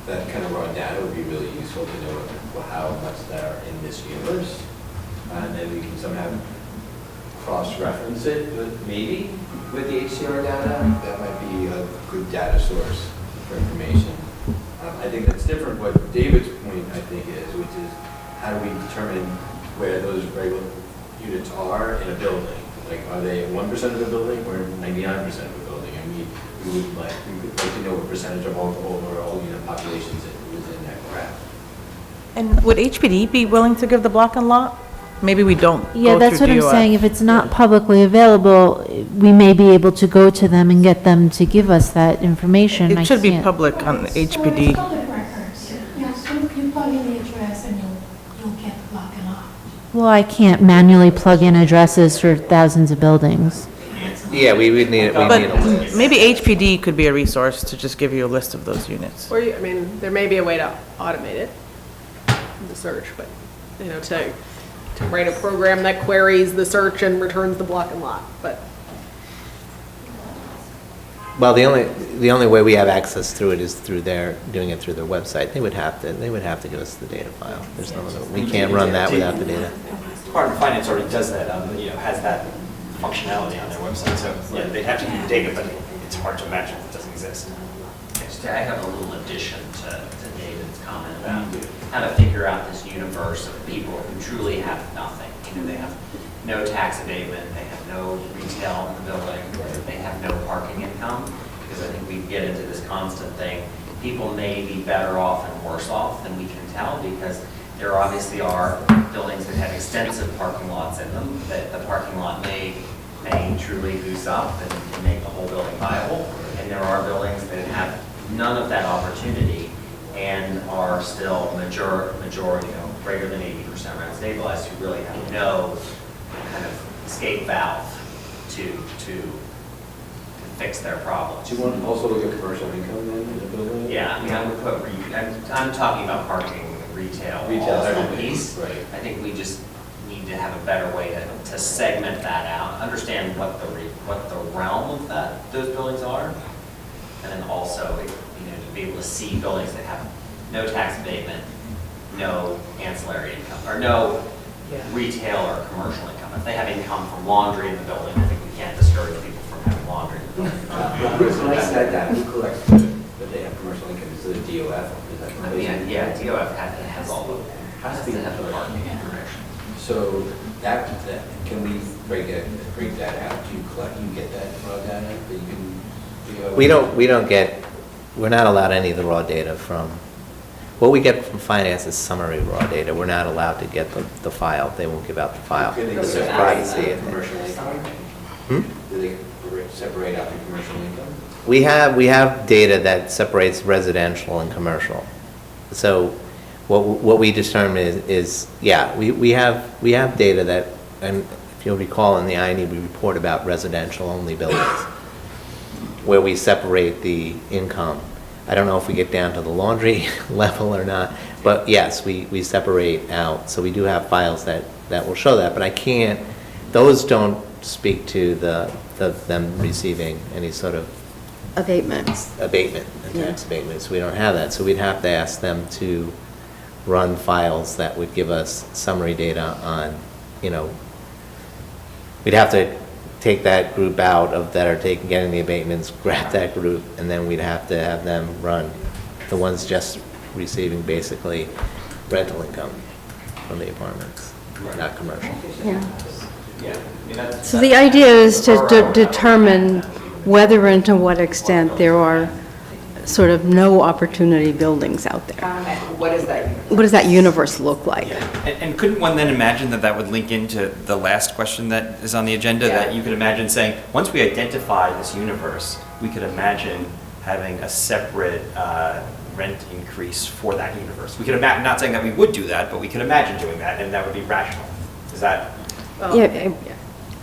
That kind of raw data would be really useful to know how much they're in this universe. And then we can somehow cross-reference it maybe with the HCR data. That might be a good data source for information. I think that's different. What David's point, I think, is, which is how do we determine where those regular units are in a building? Like, are they at 1% of the building or 99% of the building? And we would like to know what percentage of overall unit populations is in that graph. And would HPD be willing to give the block and lot? Maybe we don't go Yeah, that's through what I'm DOF. saying. If it's not publicly available, we may be able to go to them and get them to give us that information. It should be can't- public on Well, HPD. it's public records. Yeah, so you plug in the address and you'll get the block and lot. Well, I can't manually plug in addresses for thousands of buildings. Yeah, we would need a But list. maybe HPD could be a resource to just give you a list of those units. Or, I mean, there may be a way to automate it, the search, but, to write a program that queries the search and returns the block and lot, but. Well, the only way we have access through it is through doing it through their website. They would have to give us the data file. There's no other, we can't run that without the data. Department of Finance already does that, has that functionality on their website, so yeah, they'd have to give the data, but it's hard to imagine it doesn't exist. I have a little addition to David's comment about how to figure out this universe of people who truly have nothing. They have no tax abatement, they have no retail in the building, they have no parking income, because I think we get into this constant thing. People may be better off and worse off than we can tell, because there obviously are buildings that have extensive parking lots in them, that the parking lot may truly goose up and make the whole building viable. And there are buildings that have none of that opportunity and are still majority, greater than 80% rent stabilized, who really have no kind of escape valve to fix their problems. Do you want to also look at commercial income then in the building? Yeah, I mean, I'm talking about parking, retail, Retail, all one everything, piece. right. I think we just need to have a better way to segment that out, understand what the realm of those buildings are, and then also, to be able to see buildings that have no tax abatement, no ancillary income, or no retail or commercial income. If they have income from laundry in the building, I think we can't discourage people from having laundry in the building. When I said that, who collects that they have commercial income? Is it a DOF? Is that I mean, yeah, DOF has all of it. Has to have the parking information. So that, can we break that out? Do you collect, you get that raw data that you can? We don't get, we're not allowed any of the raw data from, what we get from finance is summary raw data. We're not allowed to get the file. They won't give out the file. Can they Because there's separate privacy in out there. commercial income? Do they separate out the commercial income? We have data that separates residential and commercial. So what we determine is we have data that, and if you'll recall in the INE, we report about residential only buildings, where we separate the income. I don't know if we get down to the laundry level or not, but yes, we separate out. So we do have files that will show that, but I can't, those don't speak to them receiving any sort of Abatement. and tax abatements. We don't have that. So we'd have to ask them to run files that would give us summary data on, we'd have to take that group out of that are getting the abatements, grab that group, and then we'd have to have them run the ones just receiving basically rental income from the apartments, not commercial. Yeah. Yeah. I mean, that's- So the idea is to determine whether and to what extent there are sort of no opportunity buildings out there. What is that? What does that universe look like? And couldn't one then imagine that would link into the last question that is on the agenda? That you could imagine saying, once we identify this universe, we could imagine having a separate rent increase for that universe. We could imagine, not saying that we would do that, but we could imagine doing that, and that would be rational. Is that? Yeah,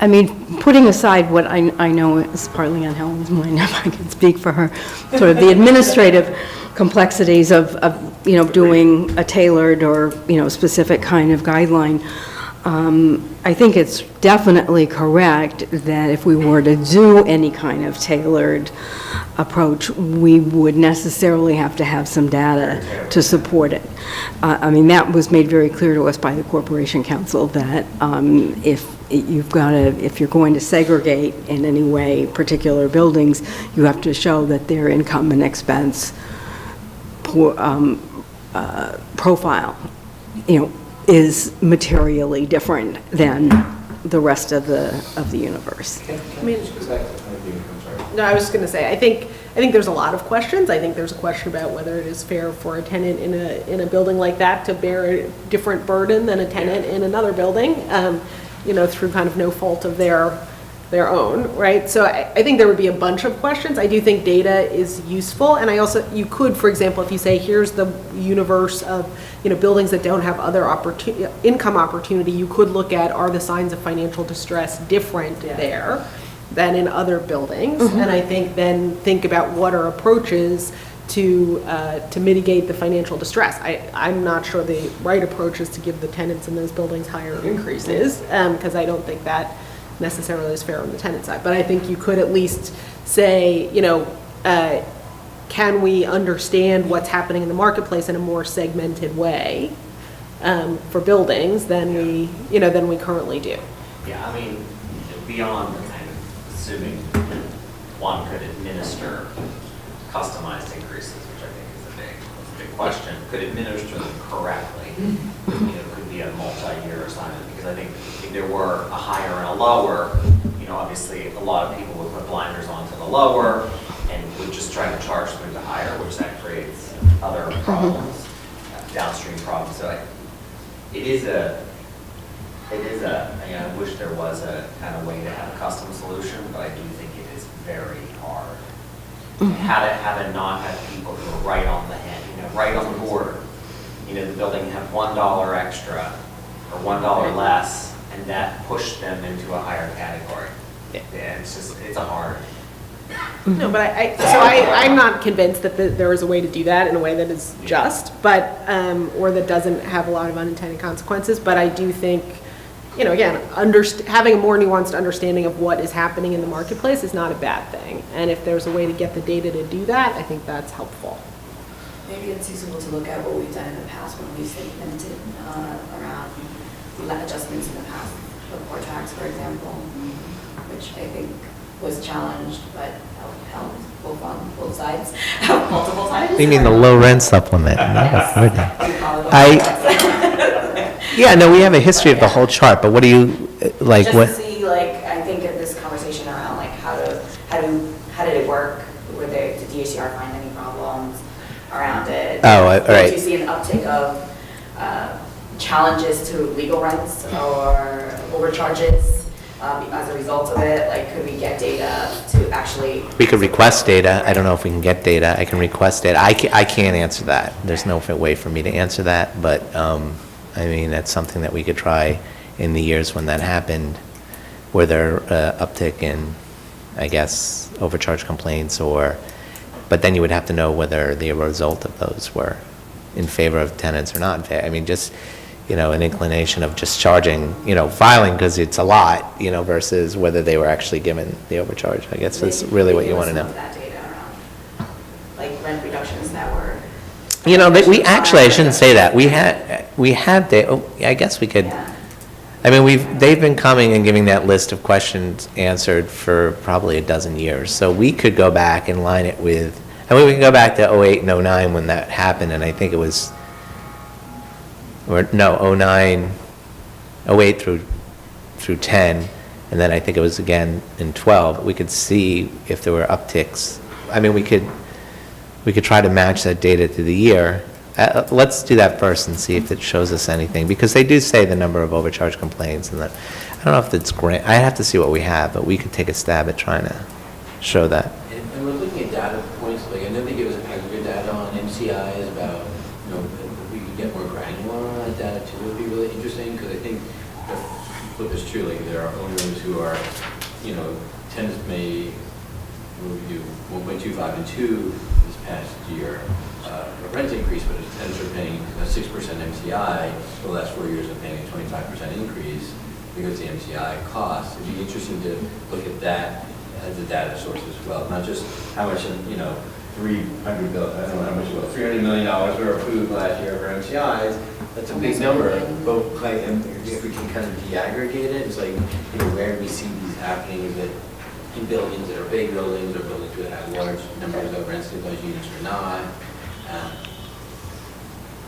I mean, putting aside what I know is partly on Helen's mind, if I can speak for her, sort of the administrative complexities of doing a tailored or, specific kind of guideline, I think it's definitely correct that if we were to do any kind of tailored approach, we would necessarily have to have some data to support it. I mean, that was made very clear to us by the Corporation Council that if you're going to segregate in any way particular buildings, you have to show that their income and expense profile, is materially different than the rest of the universe. I mean, no, I was just going to say, I think there's a lot of questions. I think there's a question about whether it is fair for a tenant in a building like that to bear a different burden than a tenant in another building, through kind of no fault of their own, right? So I think there would be a bunch of questions. I do think data is useful, and you could, for example, if you say, here's the universe of, buildings that don't have other income opportunity, you could look at, are the signs of financial distress different there than in other buildings? Mm-hmm. And I think then think about what are approaches to mitigate the financial distress. I'm not sure the right approach is to give the tenants in those buildings higher increases, because I don't think that necessarily is fair on the tenant side. But I think you could at least say, can we understand what's happening in the marketplace in a more segmented way for buildings than we currently do? Yeah, I mean, beyond the kind of assuming one could administer customized increases, which I think is a big question, could administer them correctly. Could be a multi-year assignment, because I think if there were a higher and a lower, obviously a lot of people would put blinders onto the lower and would just try to charge through the higher, which that creates other problems, downstream problems. So I wish there was a kind of way to have a custom solution, but I do think it is very hard. How to not have people who are right on the head, right on the border. The building have $1 extra or $1 less, and and that pushed them into a higher category. Yeah, it's a hard. No, but I'm not convinced that there is a way to do that in a way that is just, but, or that doesn't have a lot of unintended consequences, but I do think, you know, again, having a more nuanced understanding of what is happening in the marketplace is not a bad thing, and if there's a way to get the data to do that, I think that's helpful. Maybe it's useful to look at what we've done in the past when we've segmented around adjustments in the past, report tax, for example, which I think was challenged, but helped both on both sides, multiple times. You mean the low rent supplement? Yeah, no, we have a history of the whole chart, but what do you, like, Just what? to see, like, I think in this conversation around, like, how did it work? Did DHCR find any problems around it? Oh, all right. Did you see an uptick of challenges to legal rents or overcharges as a result of it? Like, could we get data to actually? We could request data. I don't know if we can get data. I can request data. I can't answer that. There's no way for me to answer that, but, I mean, that's something that we could try in the years when that happened. Were there uptick in, I guess, overcharge complaints but then you would have to know whether the result of those were in favor of tenants or not in favor. I mean, just, you know, an inclination of just charging, you know, filing because it's a lot, you know, versus whether they were actually given the overcharge. I guess that's really what you want to know. That data around, like, rent reductions that were. You know, I shouldn't say that. I guess we could, Yeah. I mean, they've been coming and giving that list of questions answered for probably a dozen years. So we could go back and line it with, I mean, we can go back to 08 and 09 when that happened, and I think it was, 09, 08 through 10, and then I think it was again in 12. We could see if there were upticks. I mean, we could try to match that data to the year. Let's do that first and see if it shows us anything, because they do say the number of overcharge complaints, and that, I don't know if it's great. I have to see what we have, but we could take a stab at trying to show that. And we're looking at data points, like, I know they give us aggregate data on MCIs about, you know, if we could get more granular on that data too, it would be really interesting, because I think the flip is true, like, there are owners who are, you know, tenants may, what do we do, 1.25 and 2 this past year, a rent increase, but if tenants are paying a 6% MCI, for the last 4 years they're paying a 25% increase because the MCI costs. It'd be interesting to look at that as a data source as well, not just how much, you know, $300 million were approved last year for MCIs. That's a big number, but like, if we can kind of de-aggregate it, it's like, you know, where we see these happening, is it in buildings that are big buildings, or buildings that have large numbers of rent stabilized units or not.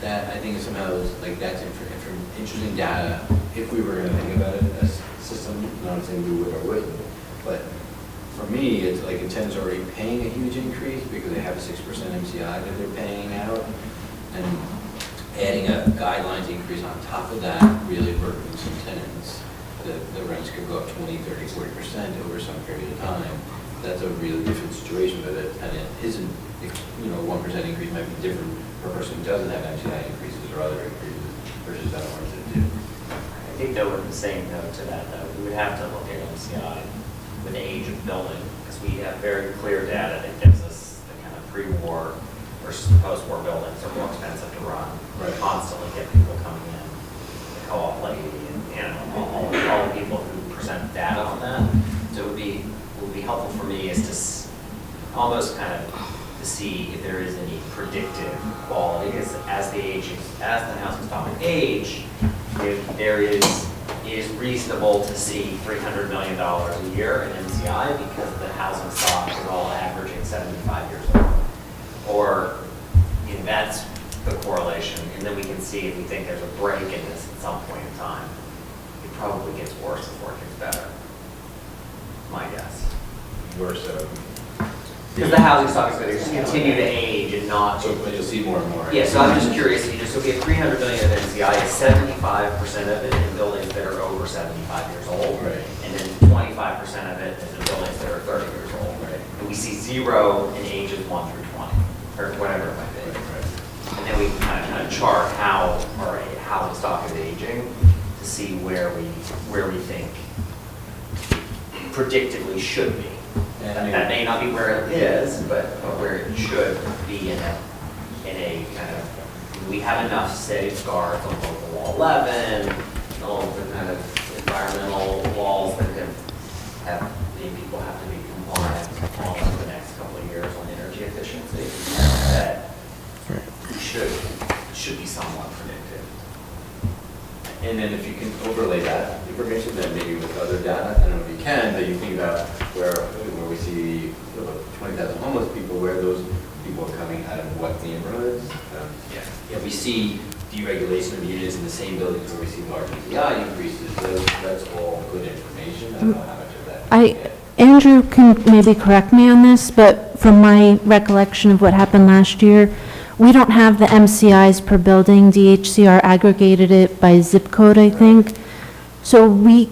That I think is somehow like that's interesting data if we were going to think about it as a system. Not saying we would or wouldn't, but for me, it's like a tenant's already paying a huge increase because they have a 6% MCI that they're paying out, and adding a guidelines increase on top of that really burdens some tenants. The rents could go up 20, 30, 40% over some period of time. That's a really different situation, but a tenant isn't, you know, 1% increase might be different for a person who doesn't have MCI increases or other increases versus other ones that do. I think though, with the same note to that though, we would have to look at MCI with the age of building, because we have very clear data that gives us the kind of pre-war versus post-war buildings are more expensive to run. We constantly get people coming in, the co-op lady, and you know, all the people who present data on that. So it would be helpful for me is to almost kind of to see if there is any predictive quality, because as the housing stock age, if there is reasonable to see $300 million a year in MCI because the housing stock is all averaging 75 years old. Or, you know, that's the correlation, and then we can see if we think there's a break in this at some point in time. It probably gets worse before it gets better, my guess. Worse of. Because the housing stock is going to continue to age and not. So you'll see more and more. Yeah, so I'm just curious, so we have $300 million of MCI, 75% of it in buildings that are over 75 years old. Right. And then 25% of it is in buildings that are 30 years old. Right. And we see 0 in ages 1 through 20, or whatever it might be. Right. And then we can kind of chart how the stock is aging to to see where we think predictably should be. And that may not be where it is, but where it should be in a kind of, we have enough safeguards on local law 11, all the kind of environmental laws that have people have to be compliant on the next couple of years on energy efficiency, that should be somewhat predictive. And then if you can overlay that information, then maybe with other data, I don't know if you can, but you think about where we see 20,000 homeless people, where those people are coming out of what neighborhoods. Yeah, we see deregulation of units in the same buildings where we see large PPI increases. That's all good information. I don't know how much of that. Andrew can maybe correct me on this, but from my recollection of what happened last year, we don't have the MCIs per building. DHCR aggregated it by zip code, I think. So we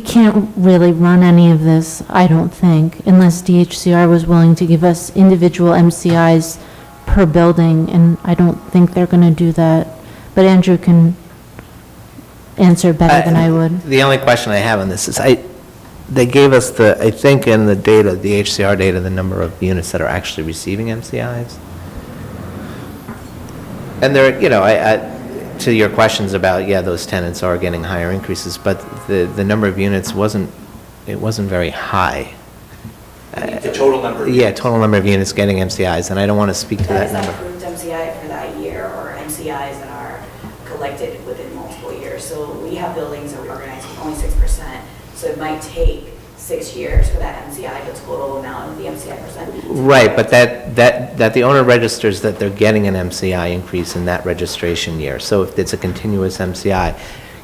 can't really run any of this, I don't think, unless DHCR was willing to give us individual MCIs per building, and I don't think they're going to do that. But Andrew can answer better than I would. The only question I have on this is, they gave us I think in the data, the HCR data, the number of units that are actually receiving MCIs. And there, to your questions about, those tenants are getting higher increases, but the number of units wasn't very high. The total number of Yeah, total number of units getting MCIs, and I don't want to speak to that That is number. approved MCI for that year, or MCIs that are collected within multiple years. So we have buildings that we organize with only 6%, so it might take 6 years for that MCI, the total amount of the MCI percent. Right, but that the owner registers that they're getting an MCI increase in that registration year. So if it's a continuous MCI,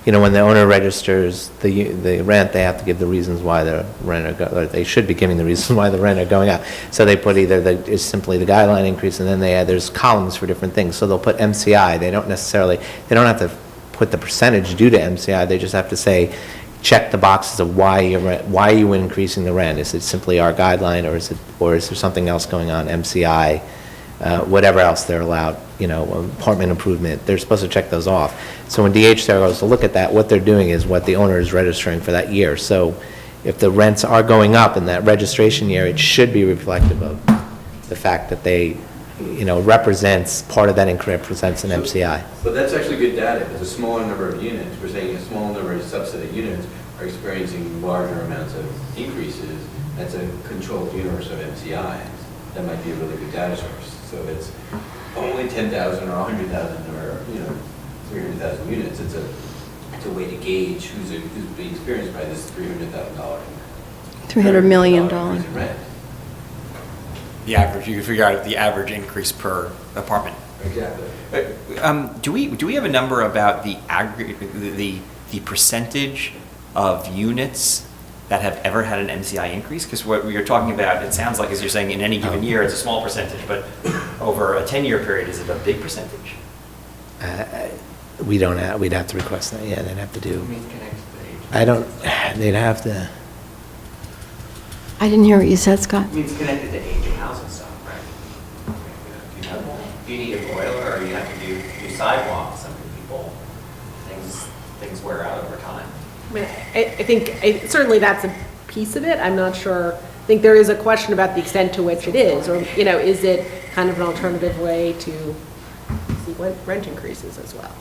when the owner registers the rent, they have to give the reasons why the rent or they should be giving the reasons why the rent are going up. So they put either it's simply the guideline increase, and then there's columns for different things. So they'll put MCI. They don't have to put the percentage due to MCI. They just have to say, check the boxes of why are you increasing the rent? Is it simply our guideline, or is there something else going on? MCI, whatever else they're allowed, apartment improvement. They're supposed to check those off. So when DHCR goes to look at that, what they're doing is what the owner is registering for that year. So if the rents are going up in that registration year, it should be reflective of the fact that they, represents, part of that increment represents an MCI. But that's actually good data. There's a smaller number of units. We're saying a small number of subset of units are experiencing larger amounts of increases. That's a controlled universe of MCIs. That might be a really good data source. So if it's only 10,000 or 100,000 or 300,000 units, it's a way to gauge who's being experienced by this $300,000. $300 million. increase in rent. The average, you can figure out the average increase per apartment. Exactly. Do we have a number about the percentage of units that have ever had an MCI increase? Because what you're talking about, it sounds like, as you're saying, in any given year, it's a small percentage, but over a 10-year period, is it a big percentage? We'd have to request that. Yeah, they'd have to do. They'd have to. I didn't hear what you said, Scott. I mean, it's connected to age of housing stuff, right? Do you need a boiler, or you have to do sidewalks? Some people, things wear out over time. I mean, I think certainly that's a piece of it. I'm not sure. I think there is a question about the extent to which it is, or, is it kind of an alternative way to see rent increases as well,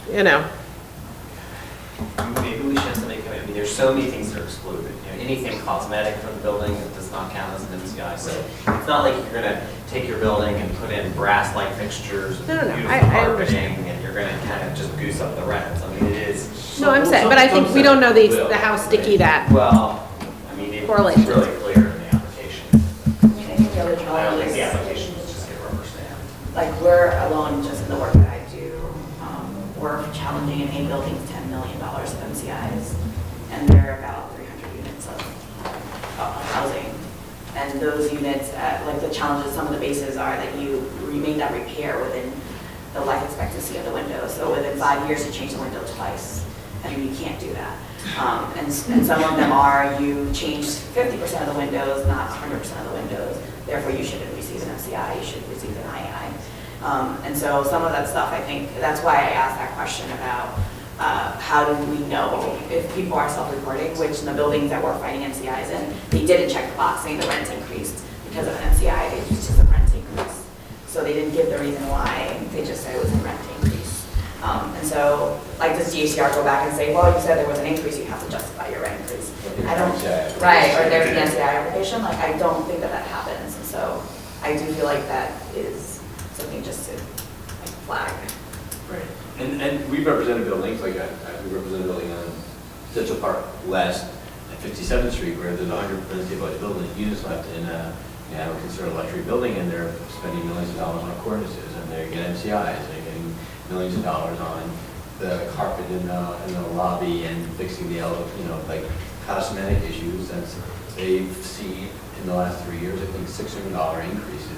Maybe we should make, there's so many things that are excluded. Anything cosmetic for the building that does not count as an MCI. So it's not like you're going to take your building and put in brass light fixtures and beautiful carpeting, and you're going to kind of just goose up the rents. I mean, it is. No, I'm saying, but I think we don't know how sticky that. Well, correlation. It's really clear in the application. I think the other I don't challenge think the is, application is just a rubber stamp. like, we're alone just in the work that I do. We're challenging in 8 buildings $10 million of MCIs, and there are about 300 units of housing. And those units, like the challenges, some of the bases are that you make that repair within the life expectancy of the window. So within 5 years, you change the window twice, and you can't do that. And some of them are you change 50% of the windows, not 100% of the windows. Therefore, you shouldn't receive an MCI, you should receive an II. And so some of that stuff, I think, that's why I asked that question about how do we know if people are self-reporting, which in the buildings that we're fighting NCIs in, they didn't check the box saying the rent increased because of an NCI, they just said the rent increase. So they didn't give the reason why, they just said it was a rent increase. And so, like, does DHCR go back and say, well, you said there was an increase, you have to justify your rent increase? I don't, right, or there's an NCI application, like, I don't think that happens, and so I do feel like that is something just to, like, flag. Right. And we represented buildings, like we represented a building on Central Park West at 57th Street, where there's 100% stabilized building units left in a, considered a luxury building, and they're spending millions of dollars on cornices, and they get NCIs, and they're getting millions of dollars on the carpet in the lobby and fixing the, like cosmetic issues. That's, they've seen in the last 3 years, I think $600 increases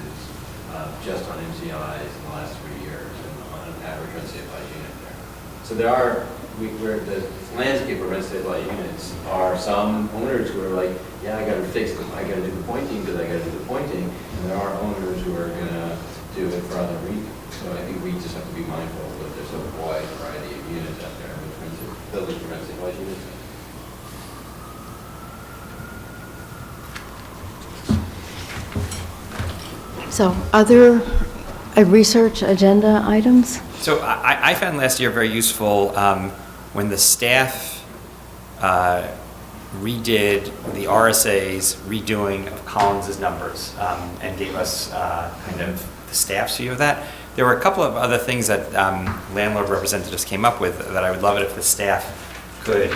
just on NCIs in the last 3 years, and on an average rent stabilized unit there. So there are, where the landscape of rent stabilized units are some owners who are like, yeah, I got to fix it, I got to do the pointing because I got to do the pointing, and there are owners who are going to do it for other reasons. So I think we just have to be mindful that there's a wide variety of units out there, which buildings for rent stabilized units. So other research agenda items? So I found last year very useful when the staff redid the RSA's redoing of Collins's numbers and gave us kind of the staff's view of that. There were a couple of other things that landlord representatives came up with that I would love it if the staff could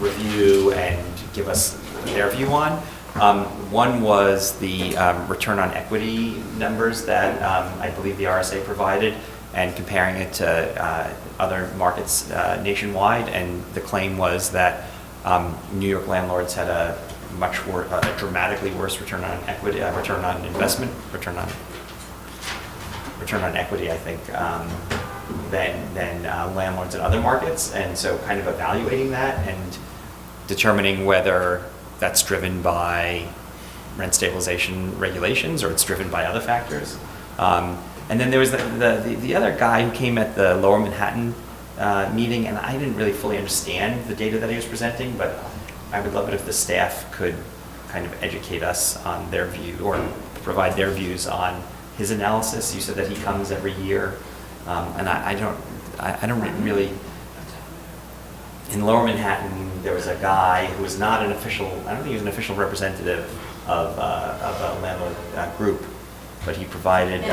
review and give us their view on. One was the return on equity numbers that I believe the RSA provided, and comparing it to other markets nationwide. And the claim was that New York landlords had a dramatically worse return on equity, return on investment, return on equity, I think, than landlords in other markets. And so kind of evaluating that and determining whether that's driven by rent stabilization regulations or it's driven by other factors. And then there was the other guy who came at the Lower Manhattan meeting, and I didn't really fully understand the data that he was presenting, but I would love it if the staff could kind of educate us on their view or provide their views on his analysis. You said that he comes every year, and I don't really. In Lower Manhattan, there was a guy who was not an official, I don't think he was an official representative of a landlord group, but he provided. And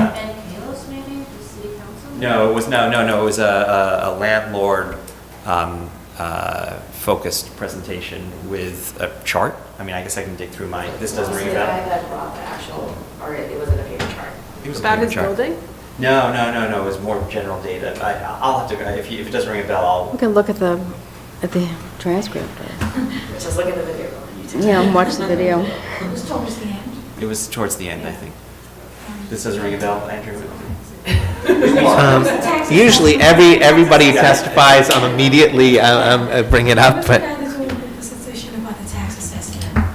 Palos maybe, the city council? No, it was, no, it was a landlord focused presentation with a chart. I mean, I guess I can dig through my, this doesn't ring a bell. The guy that brought the actual, or it wasn't a paper chart. It was a About paper his chart. building? No, it was more general data. I'll have to, if it doesn't ring a bell, We can look at the transcript. Just look at the video on YouTube. Yeah, watch the video. It was towards the end. it was towards the end, I think. This doesn't ring a bell, Andrew? Usually, everybody testifies, I'm immediately, bring it up, but That is all the presentation about the tax assessment.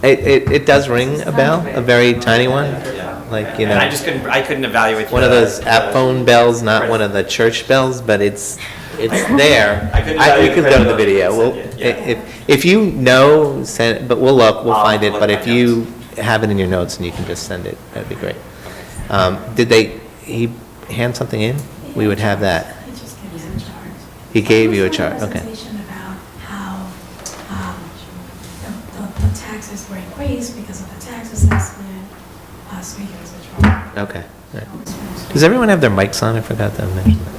it does ring a bell, a very tiny one, Yeah. like, And I couldn't evaluate. one of those app phone bells, not one of the church bells, but it's there. I couldn't We could go to the evaluate video. We'll, yeah. if you know, send, but we'll look, we'll I'll find it, look but at if my you have it in your notes and you can just send it, that'd be great. Did he hand something in? We would have that. It just gives a chart. He gave you a It was chart, a okay. presentation about how the taxes were increased because of the tax assessment. So here's the chart. Okay. All right. Does everyone have their mics on? I forgot to mention that.